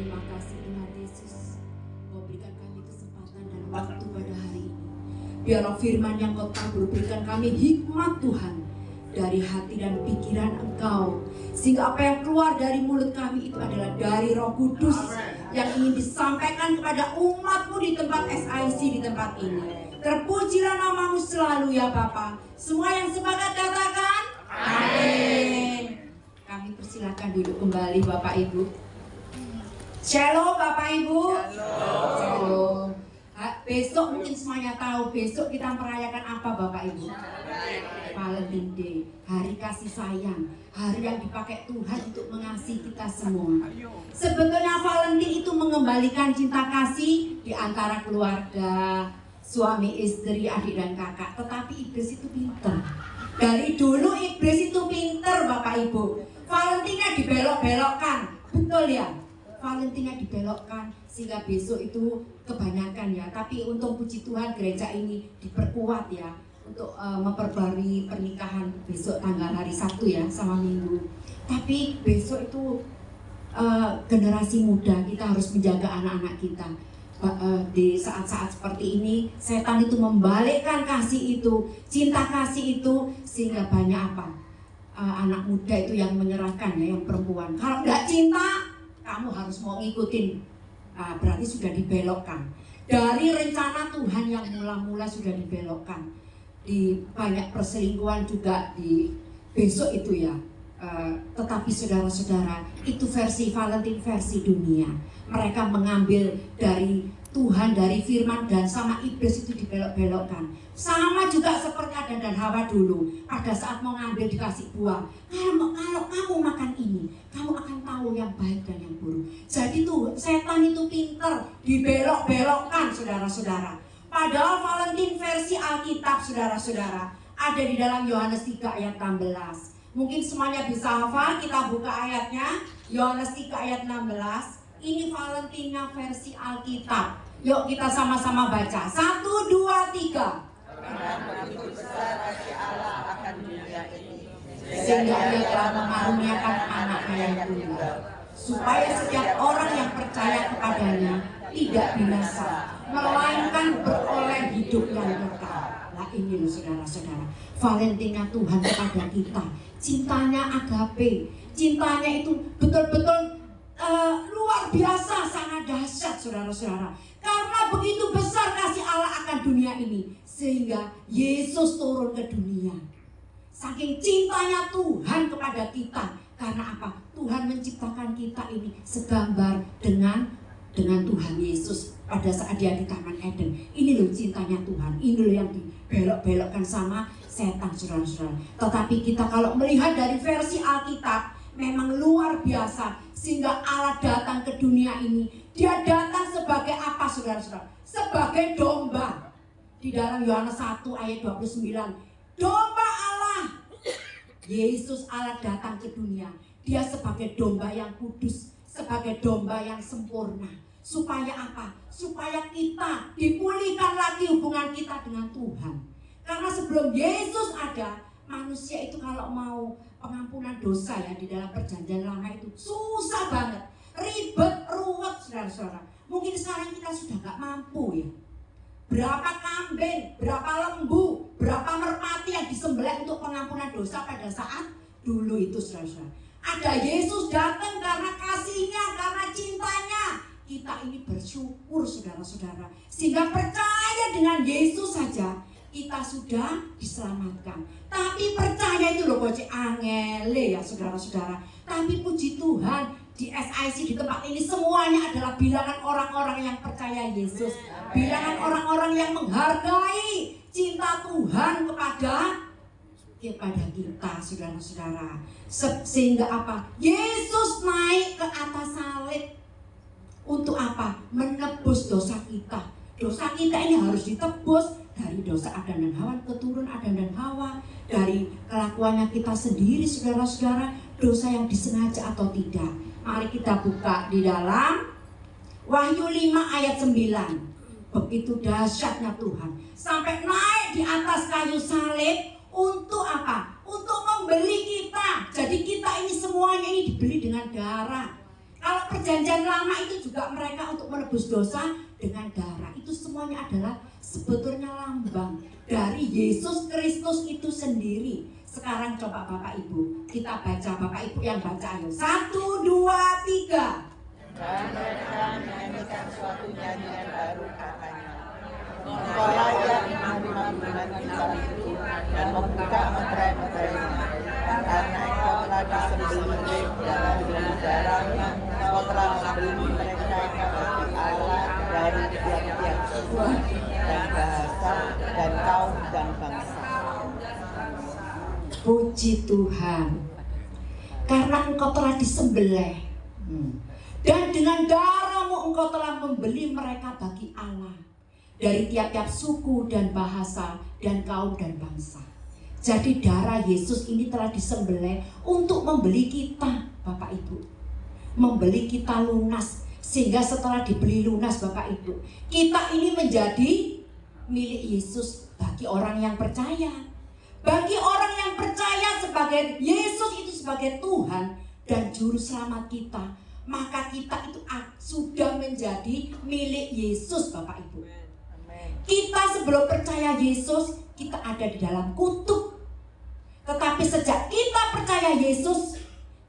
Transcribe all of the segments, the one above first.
Terima kasih Tuhan Yesus, Kau berikan kami kesempatan dan waktu pada hari ini. Biarlah firman yang Kau tabur berikan kami hikmat Tuhan dari hati dan pikiran Engkau, sehingga apa yang keluar dari mulut kami itu adalah dari Roh Kudus yang ingin disampaikan kepada umat-Mu di tempat SIC, di tempat ini. Terpujilah nama-Mu selalu ya Bapa. Semua yang sepakat katakan amin. Kami persilakan duduk kembali Bapak Ibu. Shalom Bapak Ibu. Shalom. Besok mungkin semuanya tahu, besok kita merayakan apa Bapak Ibu? Valentine Day, hari kasih sayang, hari yang dipakai Tuhan untuk mengasihi kita semua. Sebetulnya Valentine itu mengembalikan cinta kasih di antara keluarga, suami, istri, adik dan kakak. Tetapi iblis itu pintar. Dari dulu iblis itu pintar Bapak Ibu. Valentine dibelok-belokkan, betul ya? Valentine dibelokkan sehingga besok itu kebanyakan ya. Tapi untung puji Tuhan gereja ini diperkuat ya untuk memperbarui pernikahan besok tanggal hari Sabtu ya sama Minggu. Tapi besok itu generasi muda kita harus menjaga anak-anak kita. Di saat-saat seperti ini setan itu membalikkan kasih itu, cinta kasih itu, sehingga banyak apa? Anak muda itu yang menyerahkan ya, yang perempuan. Kalau nggak cinta, kamu harus mau ngikutin, berarti sudah dibelokkan. Dari rencana Tuhan yang mula-mula sudah dibelokkan. Di banyak perselingkuhan juga di besok itu ya. Tetapi saudara-saudara, itu versi Valentine, versi dunia. Mereka mengambil dari Tuhan, dari firman, dan sama iblis itu dibelok-belokkan. Sama juga seperti Adam dan Hawa dulu. Pada saat mau ngambil dikasih buah, kalau kamu makan ini, kamu akan tahu yang baik dan yang buruk. Jadi tuh setan itu pintar, dibelok-belokkan saudara-saudara. Padahal Valentine versi Alkitab saudara-saudara ada di dalam Yohanes 3 ayat 16. Mungkin semuanya bisa hafal, kita buka ayatnya. Yohanes 3 ayat 16. Ini Valentina versi Alkitab. Yuk kita sama-sama baca. 1, 2, 3. Karena begitu besar kasih Allah akan dunia ini, Sehingga Dia telah mengaruniakan anaknya yang tunggal, supaya setiap orang yang percaya kepadanya tidak binasa, melainkan beroleh hidup yang kekal. Nah ini loh saudara-saudara, Valentina Tuhan kepada kita. Cintanya agape, cintanya itu betul-betul luar biasa, sangat dahsyat saudara-saudara. Karena begitu besar kasih Allah akan dunia ini, sehingga Yesus turun ke dunia. Saking cintanya Tuhan kepada kita. Karena apa? Tuhan menciptakan kita ini segambar dengan Tuhan Yesus pada saat Dia di Taman Eden. Ini loh cintanya Tuhan. Ini loh yang dibelok-belokkan sama setan saudara-saudara. Tetapi kita kalau melihat dari versi Alkitab, memang luar biasa. Sehingga Allah datang ke dunia ini. Dia datang sebagai apa saudara-saudara? Sebagai domba. Di dalam Yohanes 1 ayat 29. Domba Allah. Yesus Allah datang ke dunia. Dia sebagai domba yang kudus. Sebagai domba yang sempurna. Supaya apa? Supaya kita dipulihkan lagi hubungan kita dengan Tuhan. Karena sebelum Yesus ada, manusia itu kalau mau pengampunan dosa ya di dalam perjanjian lama itu susah banget, ribet, ruwet saudara-saudara. Mungkin sekarang kita sudah gak mampu ya. Berapa kambing, berapa lembu, berapa merpati yang disembelih untuk pengampunan dosa pada saat dulu itu saudara-saudara. Ada Yesus datang karena kasihnya, karena cintanya. Kita ini bersyukur saudara-saudara. Sehingga percaya dengan Yesus saja kita sudah diselamatkan. Tapi percaya itu loh bocah angele ya saudara-saudara. Tapi puji Tuhan di SIC di tempat ini semuanya adalah bilangan orang-orang yang percaya Yesus. Bilangan orang-orang yang menghargai cinta Tuhan kepada kita saudara-saudara. Sehingga apa? Yesus naik ke atas salib. Untuk apa? Menebus dosa kita. Dosa kita ini harus ditebus. Dari dosa Adam dan Hawa, keturun Adam dan Hawa, dari kelakuannya kita sendiri saudara-saudara, dosa yang disengaja atau tidak. Mari kita buka di dalam Wahyu 5 ayat 9. Begitu dahsyatnya Tuhan, sampai naik di atas kayu salib. Untuk apa? Untuk membeli kita. Jadi kita ini semuanya ini dibeli dengan darah. Kalau perjanjian lama itu juga mereka untuk menebus dosa dengan darah. Itu semuanya adalah sebetulnya lambang dari Yesus Kristus itu sendiri. Sekarang coba Bapak Ibu, kita baca, Bapak Ibu yang baca ayo. 1, 2, 3. Dan mereka menyanyikan suatu nyanyian baru katanya. Engkaulah yang menerima bulan kita itu dan membuka meterai-meterainya. Karena engkau telah disembelih dalam darahnya, engkau telah membeli mereka bagi Allah dari tiap-tiap suku dan bahasa dan kaum dan bangsa. Puji Tuhan, karena engkau telah disembelih dan dengan darahmu engkau telah membeli mereka bagi Allah dari tiap-tiap suku dan bahasa dan kaum dan bangsa. Jadi darah Yesus ini telah disembelih untuk membeli kita, Bapak Ibu, membeli kita lunas, sehingga setelah dibeli lunas, Bapak Ibu, kita ini menjadi milik Yesus bagi orang yang percaya. Bagi orang yang percaya sebagai Yesus itu sebagai Tuhan dan Juru Selamat kita, maka kita itu sudah menjadi milik Yesus, Bapak Ibu. Kita sebelum percaya Yesus, kita ada di dalam kutuk. Tetapi sejak kita percaya Yesus,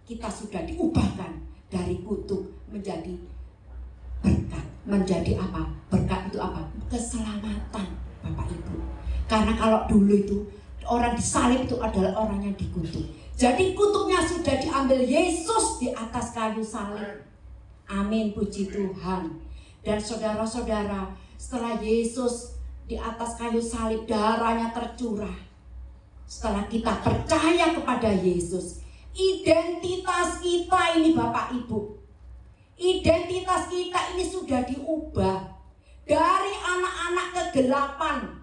kita sudah diubahkan dari kutuk menjadi berkat. Menjadi apa? Berkat itu apa? Keselamatan, Bapak Ibu. Karena kalau dulu itu orang disalib itu adalah orang yang dikutuk. Jadi kutuknya sudah diambil Yesus di atas kayu salib. Amin, puji Tuhan. Dan saudara-saudara, setelah Yesus di atas kayu salib, darahnya tercurah. Setelah kita percaya kepada Yesus, identitas kita ini Bapak Ibu, identitas kita ini sudah diubah dari anak-anak kegelapan,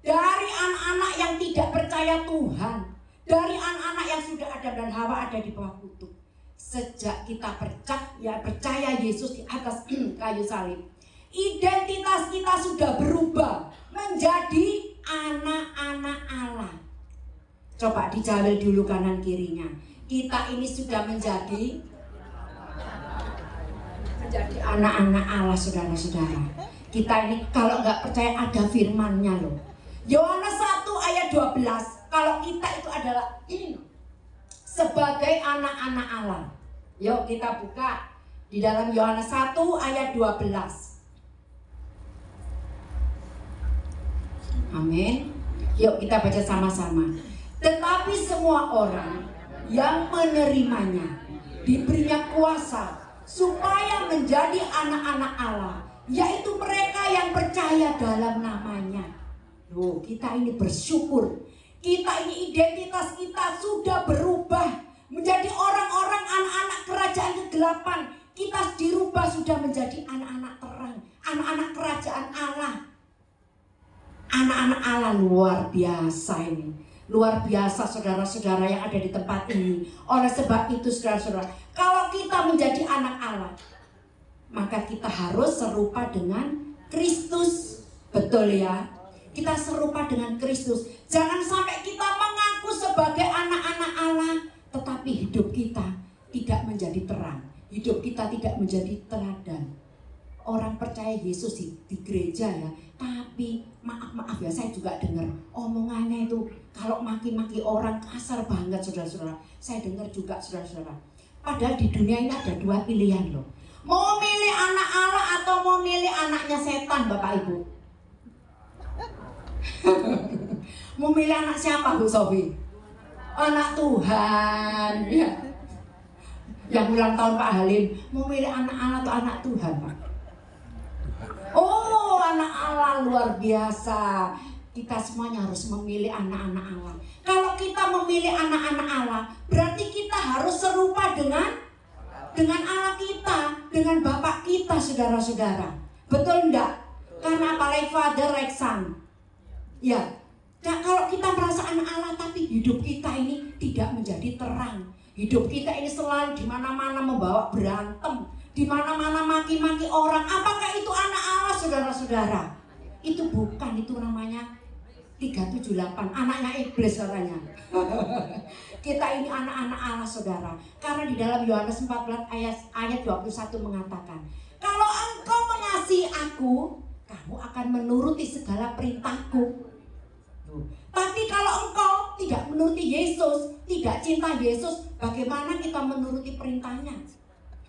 dari anak-anak yang tidak percaya Tuhan, dari anak-anak yang sudah Adam dan Hawa ada di bawah kutuk. Sejak kita percaya Yesus di atas kayu salib, identitas kita sudah berubah menjadi anak-anak Allah. Coba dijawel dulu kanan kirinya. Kita ini sudah menjadi anak-anak Allah, saudara-saudara. Kita ini kalau nggak percaya ada firman-Nya loh. Yohanes 1 ayat 12. Kalau kita itu adalah sebagai anak-anak Allah. Yuk kita buka di dalam Yohanes 1 ayat 12. Amin. Yuk kita baca sama-sama. Tetapi semua orang yang menerimanya diberinya kuasa supaya menjadi anak-anak Allah, yaitu mereka yang percaya dalam namanya. Loh, kita ini bersyukur. Kita ini identitas kita sudah berubah menjadi orang-orang anak-anak kerajaan kegelapan. Kita dirubah sudah menjadi anak-anak terang, anak-anak kerajaan Allah. Anak-anak Allah luar biasa ini. Luar biasa saudara-saudara yang ada di tempat ini. Oleh sebab itu saudara-saudara, kalau kita menjadi anak Allah, maka kita harus serupa dengan Kristus. Betul ya? Kita serupa dengan Kristus. Jangan sampai kita mengaku sebagai anak-anak Allah, tetapi hidup kita tidak menjadi terang. Hidup kita tidak menjadi teladan. Orang percaya Yesus di gereja ya, tapi maaf ya, saya juga dengar omongannya itu kalau maki-maki orang kasar banget saudara-saudara. Saya dengar juga saudara-saudara. Padahal di dunia ini ada dua pilihan loh. Mau milih anak Allah atau mau milih anaknya setan, Bapak Ibu? Mau milih anak siapa Bu Sofi? Anak Tuhan ya. Yang ulang tahun Pak Halim, mau milih anak Allah atau anak Tuhan, Pak? Oh, anak Allah luar biasa. Kita semuanya harus memilih anak-anak Allah. Kalau kita memilih anak-anak Allah, berarti kita harus serupa dengan Allah kita, dengan Bapak kita, saudara-saudara. Betul enggak? Karena apa? Like Father, like Son. Ya. Nah, kalau kita merasa anak Allah, tapi hidup kita ini tidak menjadi terang. Hidup kita ini selalu di mana-mana membawa berantem. Di mana-mana maki-maki orang. Apakah itu anak Allah, saudara-saudara? Itu bukan, itu namanya 378, anaknya iblis katanya. Kita ini anak-anak Allah saudara. Karena di dalam Yohanes 14 ayat 21 mengatakan, kalau engkau mengasihi aku, kamu akan menuruti segala perintahku. Tapi kalau engkau tidak menuruti Yesus, tidak cinta Yesus, bagaimana kita menuruti perintahnya?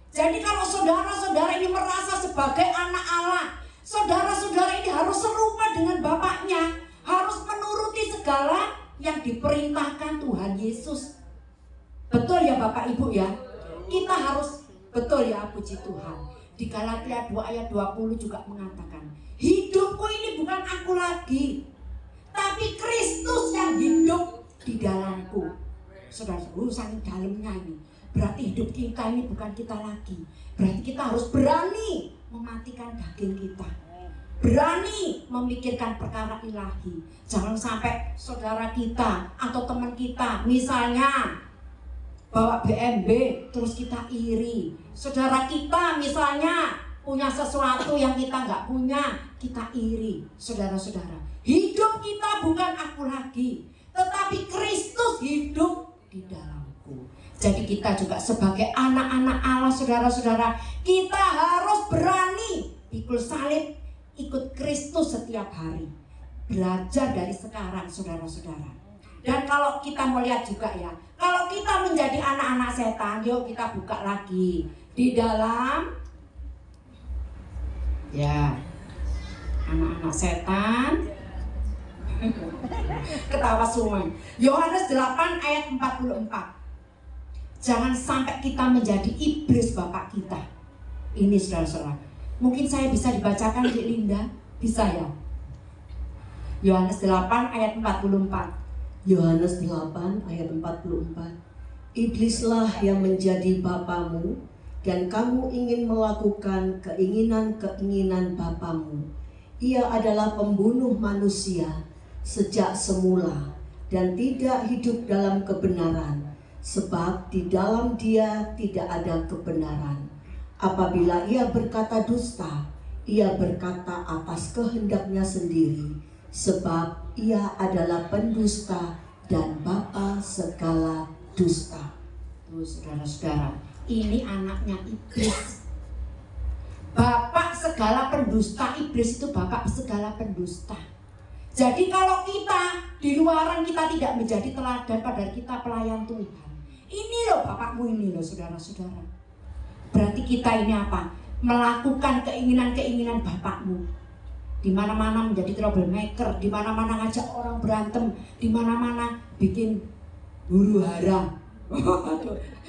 Jadi kalau saudara-saudara ini merasa sebagai anak Allah, saudara-saudara ini harus serupa dengan Bapaknya, harus menuruti segala yang diperintahkan Tuhan Yesus. Betul ya Bapak Ibu ya? Kita harus, betul ya, puji Tuhan. Di Galatia 2 ayat 20 juga mengatakan, hidupku ini bukan aku lagi, tapi Kristus yang hidup di dalamku. Saudara, saking dalamnya ini. Berarti hidup kita ini bukan kita lagi. Berarti kita harus berani mematikan daging kita, berani memikirkan perkara ilahi. Jangan sampai saudara kita atau teman kita misalnya bawa BMW terus kita iri. Saudara kita misalnya punya sesuatu yang kita nggak punya, kita iri. Saudara-saudara, hidup kita bukan aku lagi, tetapi Kristus hidup di dalamku. Jadi kita juga sebagai anak-anak Allah, saudara-saudara, kita harus berani pikul salib, ikut Kristus setiap hari. Belajar dari sekarang, saudara-saudara. Dan kalau kita melihat juga ya, kalau kita menjadi anak-anak setan, yuk kita buka lagi di dalam ya anak-anak setan. Ketawa semua. Yohanes 8 ayat 44. Jangan sampai kita menjadi iblis bapak kita. Ini saudara-saudara. Mungkin saya bisa dibacakan di Linda, bisa ya? Yohanes 8 ayat 44. Yohanes 8 ayat 44. Iblislah yang menjadi bapamu, dan kamu ingin melakukan keinginan-keinginan bapamu. Ia adalah pembunuh manusia sejak semula dan tidak hidup dalam kebenaran, sebab di dalam dia tidak ada kebenaran. Apabila ia berkata dusta, ia berkata atas kehendaknya sendiri, sebab ia adalah pendusta dan bapa segala dusta. Tuh saudara-saudara, ini anaknya iblis. Bapak segala pendusta, iblis itu bapak segala pendusta. Jadi kalau kita di luaran kita tidak menjadi teladan, padahal kita pelayan Tuhan. Ini loh bapakmu ini loh saudara-saudara. Berarti kita ini apa? Melakukan keinginan-keinginan bapakmu. Di mana-mana menjadi troublemaker, di mana-mana ngajak orang berantem, di mana-mana bikin huru hara.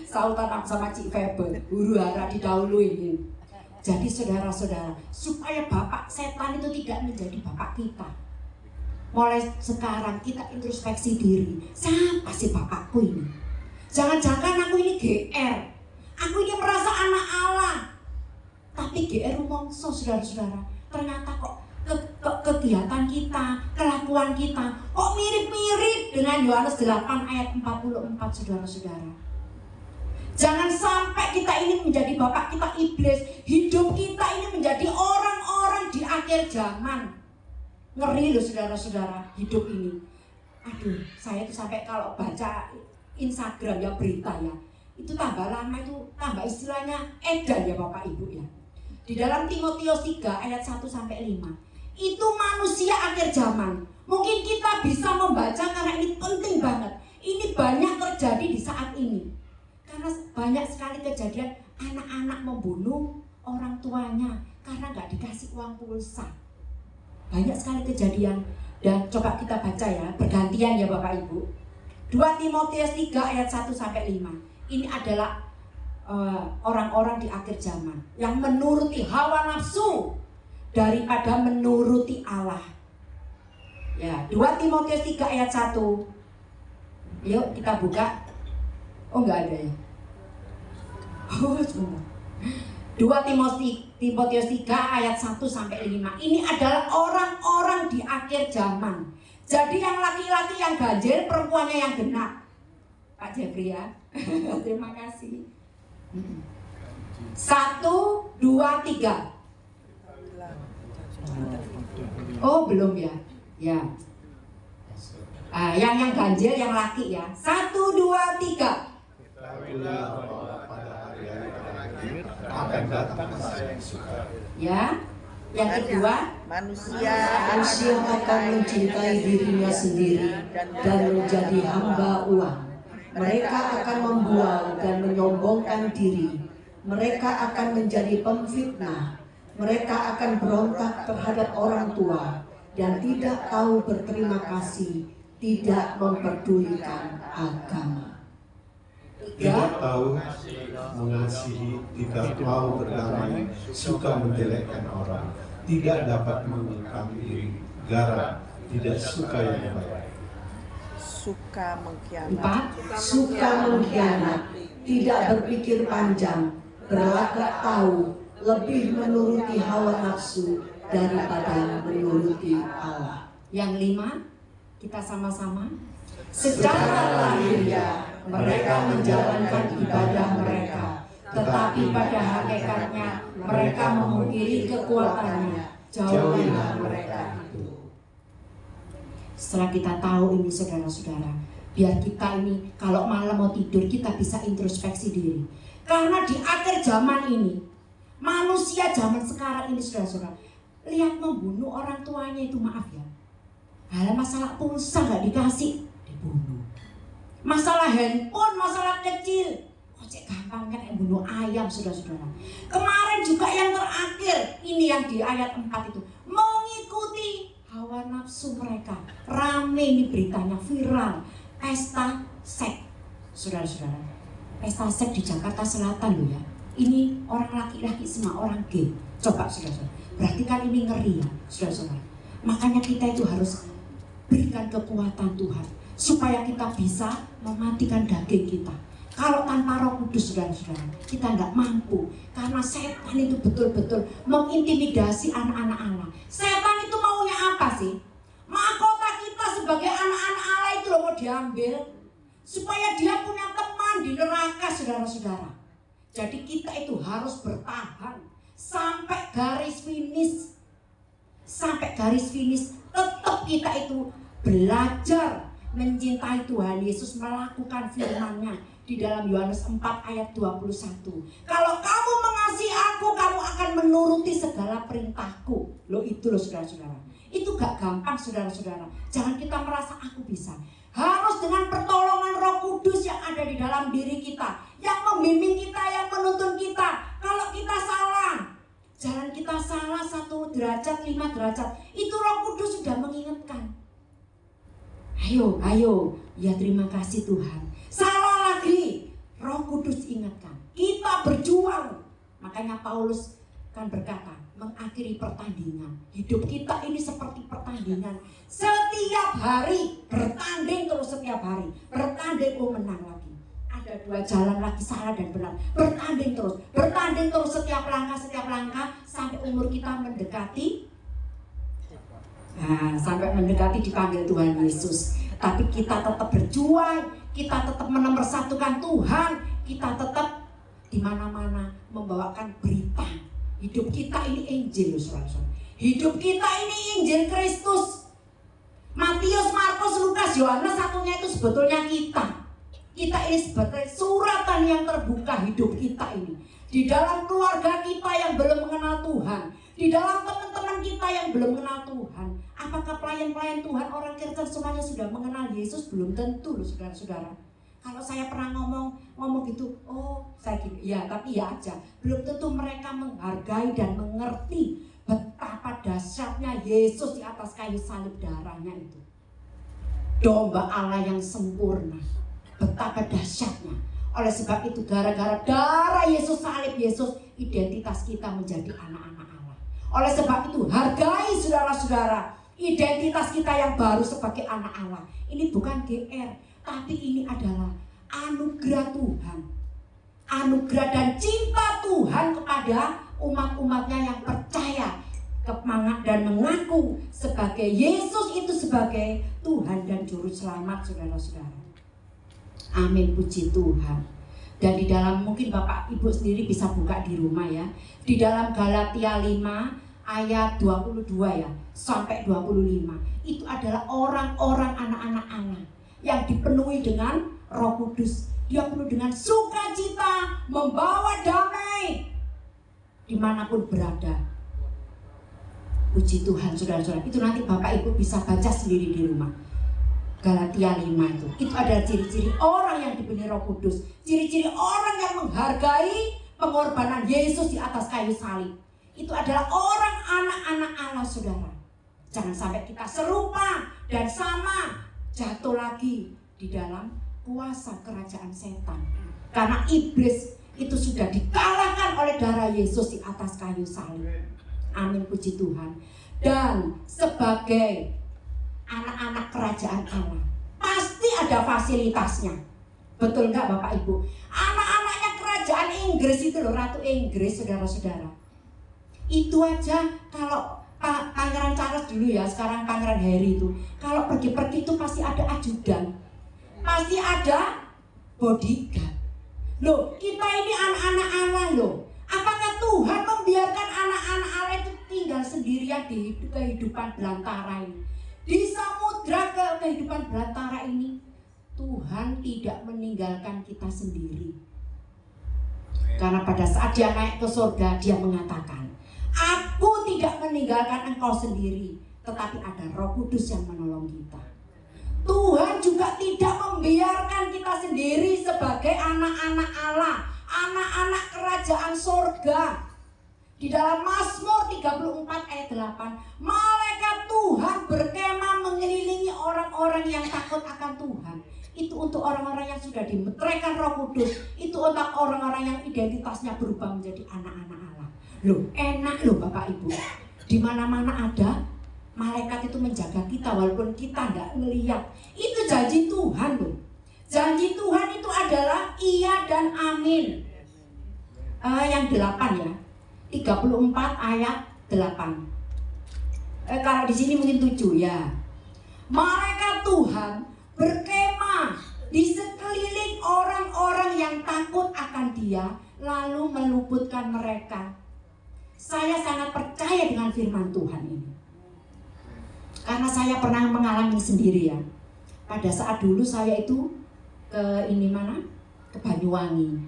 Sautan sama Cik Febe, huru hara didahului. Jadi saudara-saudara, supaya bapak setan itu tidak menjadi bapak kita. Mulai sekarang kita introspeksi diri. Siapa sih bapakku ini? Jangan-jangan aku ini GR. Aku ini merasa anak Allah. Tapi GR rumongso saudara-saudara. Ternyata kok kegiatan kita, kelakuan kita kok mirip-mirip dengan Yohanes 8 ayat 44 saudara-saudara. Jangan sampai kita ini menjadi bapak kita iblis. Hidup kita ini menjadi orang-orang di akhir zaman. Ngeri loh saudara-saudara hidup ini. Aduh, saya tuh sampai kalau baca Instagram ya berita ya, itu tambah lama itu tambah istilahnya edan ya Bapak Ibu ya. Di dalam Timotius 3 ayat 1 sampai 5. Itu manusia akhir zaman. Mungkin kita bisa membaca karena ini penting banget. Ini banyak terjadi di saat ini. Karena banyak sekali kejadian anak-anak membunuh orang tuanya karena nggak dikasih uang pulsa. Banyak sekali kejadian. Dan coba kita baca ya, bergantian ya Bapak Ibu. 2 Timotius 3 ayat 1 sampai 5. Ini adalah orang-orang di akhir zaman yang menuruti hawa nafsu daripada menuruti Allah. Ya, 2 Timotius 3 ayat 1. Yuk kita buka. Oh enggak ada ya. Oh sebentar. 2 Timotius 3 ayat 1 sampai 5. Ini adalah orang-orang di akhir zaman. Jadi yang laki-laki yang ganjil, perempuannya yang genap. Pak Jeffrey ya. Terima kasih. 1, 2, 3. Oh belum ya. Ya. Yang ganjil, yang laki ya. 1, 2, 3. Ketahuilah bahwa pada hari-hari terakhir akan datang masa yang sukar. Ya. Yang kedua, Manusia akan mencintai dirinya sendiri dan menjadi hamba uang. Mereka akan membual dan menyombongkan diri. Mereka akan menjadi pemfitnah. Mereka akan berontak terhadap orang tua dan tidak tahu berterima kasih, tidak memperdulikan agama. Tidak tahu mengasihi, tidak mau berdamai, suka menjelekkan orang, tidak dapat mengekang diri, garang, tidak suka yang baik. suka mengkhianat. 4. Suka mengkhianat, tidak berpikir panjang, berlagak tahu, lebih menuruti hawa nafsu daripada menuruti Allah. Yang 5, kita sama-sama. Secara lahiriah mereka menjalankan ibadah mereka, tetapi pada hakikatnya mereka memungkiri kekuatannya. Jauhilah mereka itu. Setelah kita tahu ini saudara-saudara, biar kita ini kalau malam mau tidur kita bisa introspeksi diri. Karena di akhir zaman ini, manusia zaman sekarang ini saudara-saudara, lihat membunuh orang tuanya itu, maaf ya. Hal masalah pulsa nggak dikasih, dibunuh. Masalah handphone, masalah kecil, kok gampang kan bunuh ayam saudara-saudara. Kemarin juga yang terakhir, ini yang di ayat 4 itu, mengikuti hawa nafsu mereka. Rame ini beritanya, viral. Pesta seks, saudara-saudara. Pesta seks di Jakarta Selatan loh ya. Ini orang laki-laki semua, orang gay. Coba saudara-saudara, berarti kan ini ngeri ya saudara-saudara. Makanya kita itu harus berikan kekuatan Tuhan supaya kita bisa mematikan daging kita. Kalau tanpa Roh Kudus saudara-saudara, kita nggak mampu. Karena setan itu betul-betul mengintimidasi anak-anak Allah. Setan itu maunya apa sih? Mahkota kita sebagai anak-anak Allah itu loh mau diambil, supaya dia punya teman di neraka saudara-saudara. Jadi kita itu harus bertahan sampai garis finish. Sampai garis finish tetap kita itu belajar mencintai Tuhan Yesus, melakukan firman-Nya di dalam Yohanes 4 ayat 21. Kalau kamu mengasihi aku, kamu akan menuruti segala perintahku. Loh itu loh saudara-saudara. Itu gak gampang saudara-saudara. Jangan kita merasa aku bisa. Harus dengan pertolongan Roh Kudus yang ada di dalam diri kita, yang membimbing kita, yang menuntun kita. Kalau kita salah, jalan kita salah 1 derajat, 5 derajat, itu Roh Kudus sudah mengingatkan. Ayo, ya terima kasih Tuhan. Salah lagi, Roh Kudus ingatkan. Kita berjuang. Makanya Paulus kan berkata, mengakhiri pertandingan. Hidup kita ini seperti pertandingan. Setiap hari bertanding terus, setiap hari bertanding, menang lagi. Ada 2 jalan lagi, salah dan benar. Bertanding terus setiap langkah sampai umur kita mendekati. Sampai mendekati dipanggil Tuhan Yesus. Tapi kita tetap berjuang, kita tetap menomоrsatukan Tuhan, kita tetap di mana-mana membawakan berita. Hidup kita ini Injil, saudara-saudara. Hidup kita ini Injil Kristus. Matius, Markus, Lukas, Yohanes satunya itu sebetulnya kita. Kita ini sebagai suratan yang terbuka hidup kita ini. Di dalam keluarga kita yang belum mengenal Tuhan, di dalam teman-teman kita yang belum mengenal Tuhan. Apakah pelayan-pelayan Tuhan orang Kristen semuanya sudah mengenal Yesus? Belum tentu loh saudara-saudara. Kalau saya pernah ngomong gitu, saya gini, ya tapi ya aja. Belum tentu mereka menghargai dan mengerti betapa dahsyatnya Yesus di atas kayu salib, darahnya itu. Domba Allah yang sempurna. Betapa dahsyatnya. Oleh sebab itu gara-gara darah Yesus, salib Yesus, identitas kita menjadi anak-anak Allah. Oleh sebab itu hargai saudara-saudara, identitas kita yang baru sebagai anak Allah. Ini bukan GR, tapi ini adalah anugerah Tuhan. Anugerah dan cinta Tuhan kepada umat-umatnya yang percaya dan mengaku sebagai Yesus itu sebagai Tuhan dan Juru Selamat saudara-saudara. Amin, puji Tuhan. Dan di dalam, mungkin Bapak Ibu sendiri bisa buka di rumah ya. Di dalam Galatia 5 ayat 22 ya sampai 25. Itu adalah orang-orang anak-anak Allah yang dipenuhi dengan Roh Kudus. Dia penuh dengan sukacita, membawa damai dimanapun berada. Puji Tuhan saudara-saudara. Itu nanti Bapak Ibu bisa baca sendiri di rumah. Galatia 5 itu adalah ciri-ciri orang yang dipenuhi Roh Kudus. Ciri-ciri orang yang menghargai pengorbanan Yesus di atas kayu salib. Itu adalah orang anak-anak Allah saudara. Jangan sampai kita serupa dan sama jatuh lagi di dalam kuasa kerajaan setan. Karena iblis itu sudah dikalahkan oleh darah Yesus di atas kayu salib. Amin, puji Tuhan. Dan sebagai anak-anak kerajaan Allah pasti ada fasilitasnya. Betul nggak Bapak Ibu? Anak-anaknya kerajaan Inggris itu loh, Ratu Inggris saudara-saudara. Itu aja kalau Pangeran Charles dulu ya, sekarang Pangeran Harry itu kalau pergi-pergi itu pasti ada ajudan, pasti ada bodyguard. Loh, kita ini anak-anak Allah loh. Apakah Tuhan membiarkan anak-anak Allah itu tinggal sendirian di kehidupan belantara ini? Di samudra kehidupan belantara ini, Tuhan tidak meninggalkan kita sendiri. Karena pada saat dia naik ke surga, dia mengatakan, aku tidak meninggalkan engkau sendiri, tetapi ada Roh Kudus yang menolong kita. Tuhan juga tidak membiarkan kita sendiri sebagai anak-anak Allah, anak-anak kerajaan surga. Di dalam Mazmur 34 ayat 8, malaikat Tuhan berkemah mengelilingi orang-orang yang takut akan Tuhan. Itu untuk orang-orang yang sudah dimeteraikan Roh Kudus. Itu untuk orang-orang yang identitasnya berubah menjadi anak-anak Allah. Loh, enak loh Bapak Ibu. Di mana-mana ada malaikat itu menjaga kita walaupun kita nggak melihat. Itu janji Tuhan loh. Janji Tuhan itu adalah iya dan amin. Yang 8 ya. 34 ayat 8. Kalau di sini mungkin 7 ya. Malaikat Tuhan berkemah di sekeliling orang-orang yang takut akan Dia, lalu meluputkan mereka. Saya sangat percaya dengan firman Tuhan ini. Karena saya pernah mengalami sendiri ya. Pada saat dulu saya itu ke ke Banyuwangi.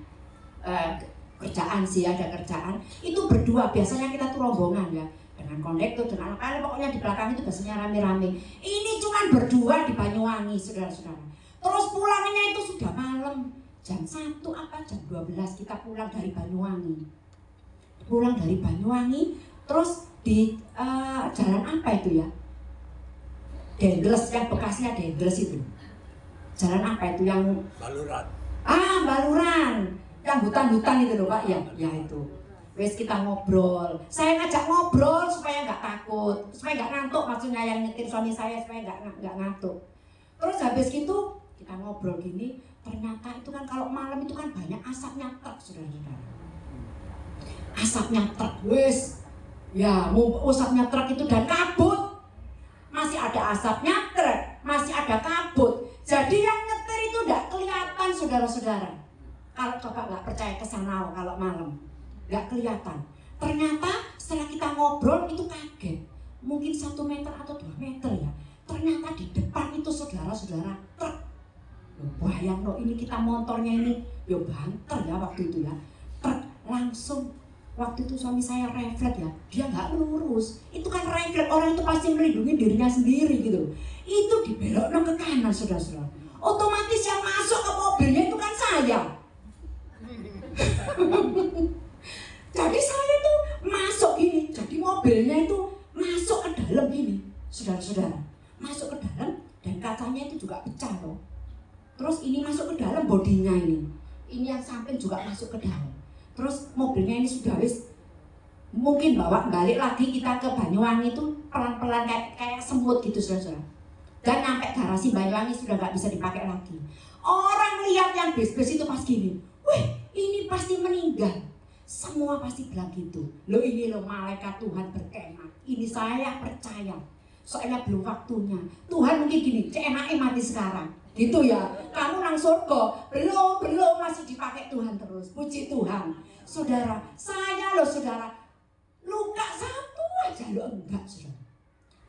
Kerjaan sih, ada kerjaan. Itu berdua, biasanya kita tuh rombongan ya. Dengan kondektur, dengan apa, pokoknya di belakang itu biasanya rame-rame. Ini cuman berdua di Banyuwangi, saudara-saudara. Terus pulangnya itu sudah malam. Jam 1 apa jam 12 kita pulang dari Banyuwangi. Pulang dari Banyuwangi, terus di jalan apa itu ya? Dendles, yang bekasnya Dendles itu. Jalan apa itu yang Baluran. Baluran. Yang hutan-hutan itu loh Pak, ya itu. Wes kita ngobrol. Saya ngajak ngobrol supaya nggak takut, supaya nggak ngantuk. Maksudnya yang nyetir suami saya supaya nggak ngantuk. Terus habis gitu kita ngobrol gini. Ternyata itu kan kalau malam itu kan banyak asapnya truk, saudara-saudara. Asapnya truk, wes. Ya, asapnya truk itu dan kabut. Masih ada asapnya truk, masih ada kabut. Jadi yang nyetir itu nggak kelihatan, saudara-saudara. Kalau coba nggak percaya ke sana kalau malam nggak kelihatan. Ternyata setelah kita ngobrol itu kaget. Mungkin 1 meter atau 2 meter ya. Ternyata di depan itu saudara-saudara truk. Bayang loh, ini kita motornya ini ya banter ya waktu itu ya. Truk langsung. Waktu itu suami saya refleks ya. Dia nggak lurus. Itu kan refleks, orang itu pasti melindungi dirinya sendiri gitu. Itu dibelokno ke kanan saudara-saudara. Otomatis yang masuk ke mobilnya itu kan saya. Jadi saya tuh masuk gini, jadi mobilnya itu masuk ke dalam gini, saudara-saudara, masuk ke dalam dan kacanya itu juga pecah loh. Terus ini masuk ke dalam bodinya ini yang samping juga masuk ke dalam. Terus mobilnya ini sudah wis mungkin bawa balik lagi kita ke Banyuwangi itu pelan-pelan kayak semut gitu saudara-saudara. Dan nyampe garasi Banyuwangi sudah nggak bisa dipakai lagi. Orang lihat yang bis-bis itu pas gini, wih ini pasti meninggal. Semua pasti bilang gitu. Loh ini loh malaikat Tuhan berkemah. Ini saya percaya. Soalnya belum waktunya. Tuhan mungkin gini, enaknya mati sekarang. Gitu ya. Kamu nang surga, belum masih dipakai Tuhan terus. Puji Tuhan. Saudara, saya loh saudara, luka 1 aja enggak, saudara.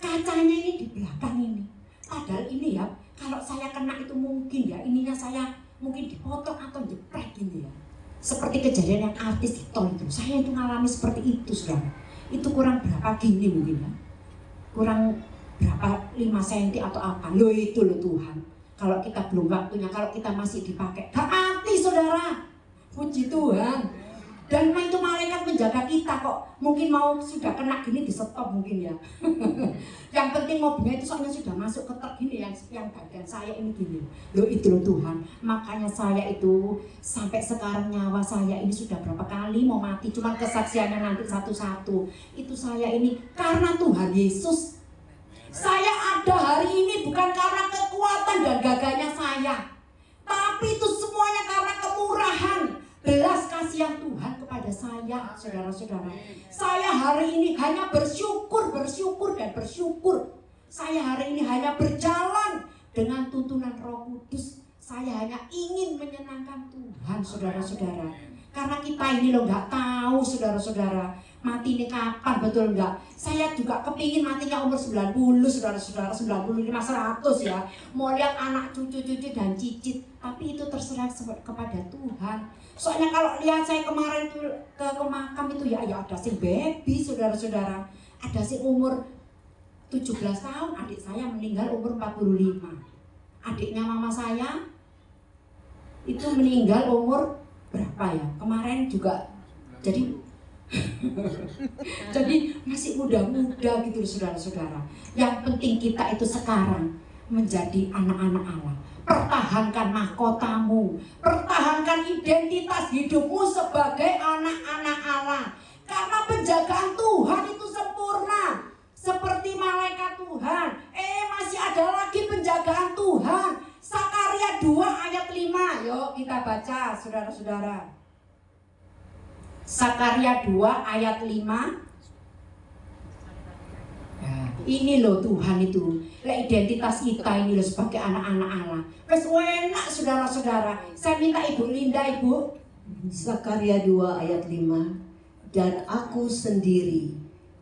Kacanya ini di belakang ini. Padahal ini ya, kalau saya kena itu mungkin ya, ininya saya mungkin dipotong atau jepret gini ya. Seperti kejadian yang artis di tol itu. Saya itu ngalami seperti itu, saudara. Itu kurang berapa gini mungkin ya. Kurang berapa 5 cm atau apa. Loh itu loh Tuhan. Kalau kita belum waktunya, kalau kita masih dipakai, gak mati, saudara. Puji Tuhan. Dan itu malaikat menjaga kita kok. Mungkin mau sudah kena gini di stop mungkin ya. Yang penting mobilnya itu soalnya sudah masuk ke truk gini yang bagian saya ini gini. Loh itu loh Tuhan. Makanya saya itu sampai sekarang nyawa saya ini sudah berapa kali mau mati. Cuma kesaksiannya nanti satu-satu. Itu saya ini karena Tuhan Yesus. Saya ada hari ini bukan karena kekuatan dan gagahnya saya. Tapi itu semuanya karena kemurahan, belas kasihan Tuhan kepada saya, saudara-saudara. Saya hari ini hanya bersyukur dan bersyukur. Saya hari ini hanya berjalan dengan tuntunan Roh Kudus. Saya hanya ingin menyenangkan Tuhan, saudara-saudara. Karena kita ini loh nggak tahu, saudara-saudara, mati ini kapan, betul nggak? Saya juga kepingin matinya umur 90, saudara-saudara, 95, 100 ya. Mau lihat anak cucu-cucu dan cicit, tapi itu terserah kepada Tuhan. Soalnya kalau lihat saya kemarin tuh ke makam itu ya ada sih baby, saudara-saudara. Ada sih umur 17 tahun, adik saya meninggal umur 45. Adiknya mama saya itu meninggal umur berapa ya? Kemarin juga jadi masih muda-muda gitu saudara-saudara. Yang penting kita itu sekarang menjadi anak-anak Allah. Pertahankan mahkotamu, pertahankan identitas hidupmu sebagai anak-anak Allah. Karena penjagaan Tuhan itu sempurna. Seperti malaikat Tuhan. Masih ada lagi penjagaan Tuhan. Sakaria 2 ayat 5. Yuk kita baca saudara-saudara. Sakaria 2 ayat 5. Nah, ini loh Tuhan itu. Identitas kita ini loh sebagai anak-anak Allah. Wes enak saudara-saudara. Saya minta Ibu Linda, Ibu. Sakaria 2 ayat 5. Dan aku sendiri,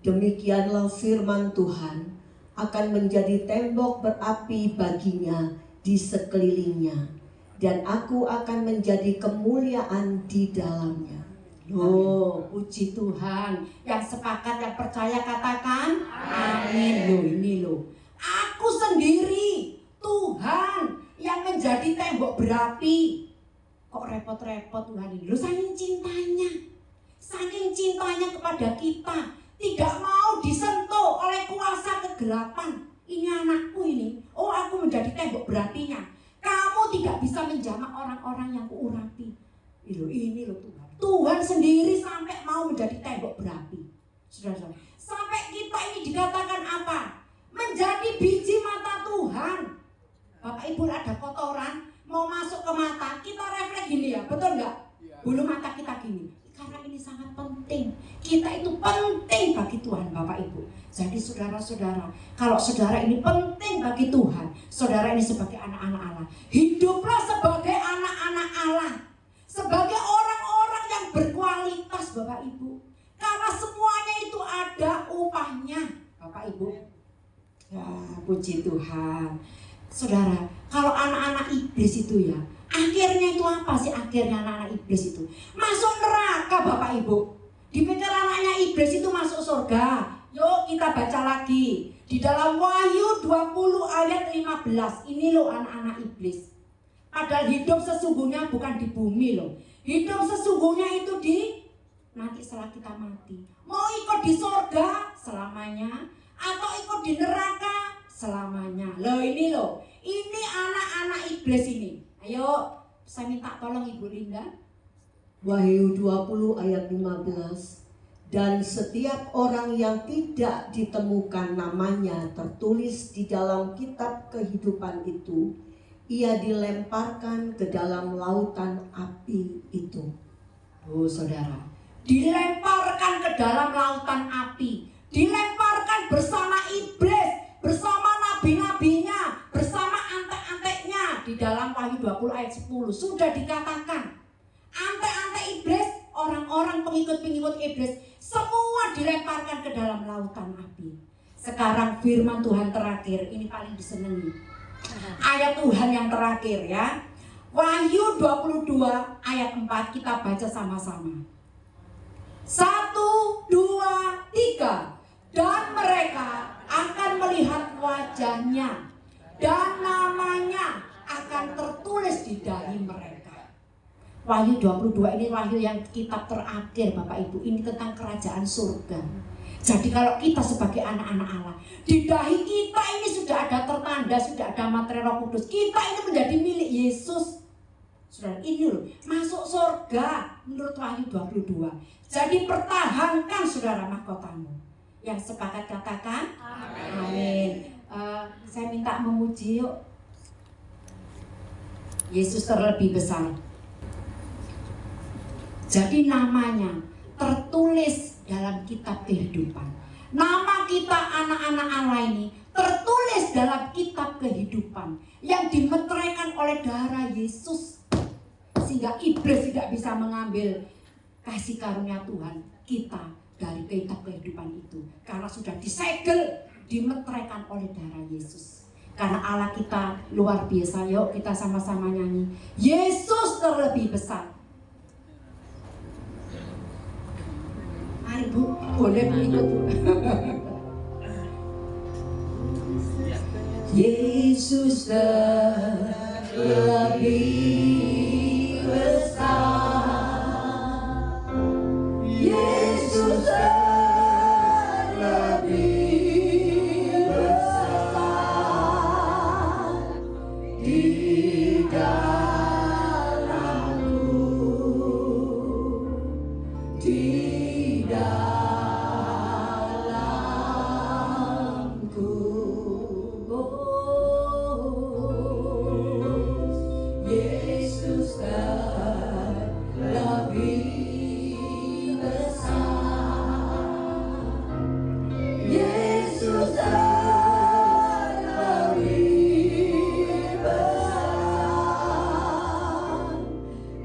demikianlah firman Tuhan, akan menjadi tembok berapi baginya di sekelilingnya, dan aku akan menjadi kemuliaan di dalamnya. Loh, puji Tuhan. Yang sepakat, yang percaya katakan amin. Loh ini loh, aku sendiri Tuhan yang menjadi tembok berapi. Kok repot-repot Tuhan ini? Loh saking cintanya kepada kita, tidak mau disentuh oleh kuasa kegelapan. Ini anakku ini, oh aku menjadi tembok berapinya. Kamu tidak bisa menjamak orang-orang yang kuurapi. Ini loh Tuhan. Tuhan sendiri sampai mau menjadi tembok berapi. Saudara-saudara, sampai kita ini dikatakan apa? Menjadi biji mata Tuhan. Bapak Ibu ada kotoran mau masuk ke mata, kita refleks gini ya, betul nggak? Bulu mata kita gini. Karena ini sangat penting. Kita itu penting bagi Tuhan, Bapak Ibu. Jadi saudara-saudara, kalau saudara ini penting bagi Tuhan, saudara ini sebagai anak-anak Allah, hiduplah sebagai anak-anak Allah, sebagai orang-orang yang berkualitas, Bapak Ibu. Karena semuanya itu ada upahnya, Bapak Ibu. Ya, puji Tuhan. Saudara, kalau anak-anak iblis itu ya, akhirnya itu apa sih akhirnya anak-anak iblis itu? Masuk neraka, Bapak Ibu. Dipikir anaknya iblis itu masuk surga. Yuk kita baca lagi. Di dalam Wahyu 20 ayat 15. Ini loh anak-anak iblis. Padahal hidup sesungguhnya bukan di bumi loh. Hidup sesungguhnya itu di nanti setelah kita mati. Mau ikut di surga selamanya atau ikut di neraka selamanya. Loh ini loh. Ini anak-anak iblis ini. Ayo, saya minta tolong Ibu Linda. Wahyu 20 ayat 15. Dan setiap orang yang tidak ditemukan namanya tertulis di dalam kitab kehidupan itu, ia dilemparkan ke dalam lautan api itu. Oh saudara, dilemparkan ke dalam lautan api, dilemparkan bersama iblis, bersama nabi-nabinya, bersama antek-anteknya. Di dalam Wahyu 20 ayat 10 sudah dikatakan antek-antek iblis, orang-orang pengikut-pengikut iblis semua dilemparkan ke dalam lautan api. Sekarang firman Tuhan terakhir, ini paling disenangi. Ayat Tuhan yang terakhir ya. Wahyu 22 ayat 4 kita baca sama-sama. 1, 2, 3. Dan mereka akan melihat wajahnya dan namanya akan tertulis di dahi mereka. Wahyu 22 ini wahyu yang kitab terakhir Bapak Ibu. Ini tentang kerajaan surga. Jadi kalau kita sebagai anak-anak Allah, di dahi kita ini sudah ada tertanda, sudah ada materai Roh Kudus. Kita ini menjadi milik Yesus. Saudara, ini loh, masuk surga menurut Wahyu 22. Jadi pertahankan saudara mahkotamu. Yang sepakat katakan amin. Saya minta memuji yuk. Yesus terlebih besar. Jadi namanya tertulis dalam kitab kehidupan. Nama kita anak-anak Allah ini tertulis dalam kitab kehidupan yang dimeteraikan oleh darah Yesus. Sehingga iblis tidak bisa mengambil kasih karunia Tuhan kita dari kitab kehidupan itu. Karena sudah disegel, dimeteraikan oleh darah Yesus. Karena Allah kita luar biasa. Yuk kita sama-sama nyanyi. Yesus terlebih besar. Mari Bu, boleh ikut Bu. Yesus terlebih besar. Yesus terlebih besar di dalamku, di dalamku. Yesus terlebih besar. Yesus terlebih besar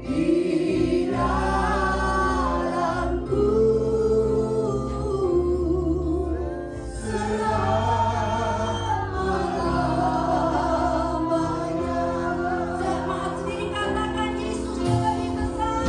di dalamku selama-lamanya. Jemaat sendiri katakan Yesus terlebih besar.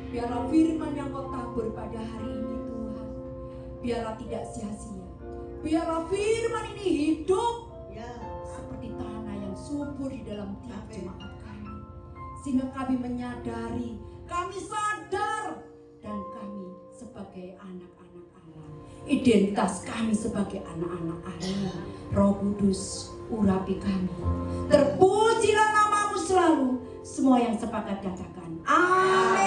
Biarlah firman yang Kau tabur pada hari ini Tuhan, biarlah tidak sia-sia. Biarlah firman ini hidup seperti tanah yang subur di dalam tiap jemaat kami. Sehingga kami menyadari, kami sadar, dan kami sebagai anak-anak Allah. Identitas kami sebagai anak-anak Allah. Roh Kudus urapi kami. Terpujilah namamu selalu. Semua yang sepakat katakan amin.